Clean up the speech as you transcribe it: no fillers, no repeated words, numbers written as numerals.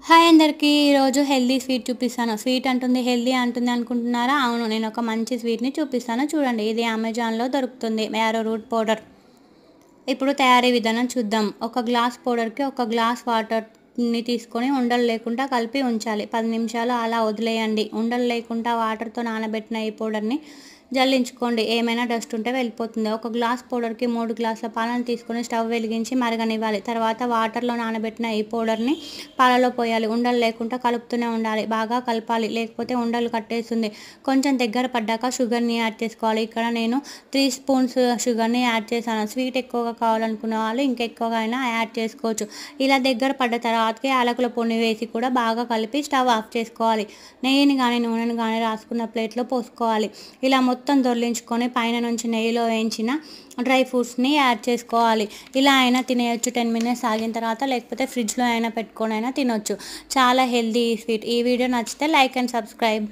Hi అందరికీ ఈరోజు healthy sweet చూపిస్తాను. స్వీట్ అంటుంది హెల్దీ అంటుంది అనుకుంటున్నారా? అవును, నేను ఒక మంచి స్వీట్ని చూపిస్తాను చూడండి. ఇది అమెజాన్లో దొరుకుతుంది, యారో రూట్ పౌడర్. ఇప్పుడు తయారీ విధానం చూద్దాం. ఒక గ్లాస్ పౌడర్కి ఒక గ్లాస్ వాటర్ని తీసుకొని ఉండలు లేకుండా కలిపి ఉంచాలి. 10 నిమిషాలు అలా వదిలేయండి. ఉండలు లేకుండా వాటర్తో నానబెట్టిన ఈ పౌడర్ని జల్లించుకోండి. ఏమైనా డస్ట్ ఉంటే వెళ్ళిపోతుంది. ఒక గ్లాస్ పౌడర్కి 3 గ్లాసుల పాలను తీసుకొని స్టవ్ వెలిగించి మరగనివ్వాలి. తర్వాత వాటర్లో నానబెట్టిన ఈ పౌడర్ని పాలలో పోయాలి. ఉండలు లేకుండా కలుపుతూనే ఉండాలి. బాగా కలపాలి, లేకపోతే ఉండలు కట్టేస్తుంది. కొంచెం దగ్గర పడ్డాక షుగర్ని యాడ్ చేసుకోవాలి. ఇక్కడ నేను 3 స్పూన్స్ షుగర్ని యాడ్ చేశాను. స్వీట్ ఎక్కువగా కావాలనుకునే వాళ్ళు ఇంకెక్కువగా అయినా యాడ్ చేసుకోవచ్చు. ఇలా దగ్గర పడ్డ తర్వాతకి యాలకుల పొడిని వేసి కూడా బాగా కలిపి స్టవ్ ఆఫ్ చేసుకోవాలి. నెయ్యిని కానీ నూనెని కానీ రాసుకున్న ప్లేట్లో పోసుకోవాలి. ఇలా మొత్తం దొర్లించుకొని పైన నుంచి నెయ్యిలో వేయించిన డ్రై ఫ్రూట్స్ని యాడ్ చేసుకోవాలి. ఇలా అయినా తినేయచ్చు 10 మినిట్స్ ఆగిన తర్వాత, లేకపోతే ఫ్రిడ్జ్లో అయినా పెట్టుకొని అయినా తినొచ్చు. చాలా హెల్దీ స్వీట్. ఈ వీడియో నచ్చితే లైక్ అండ్ సబ్స్క్రైబ్.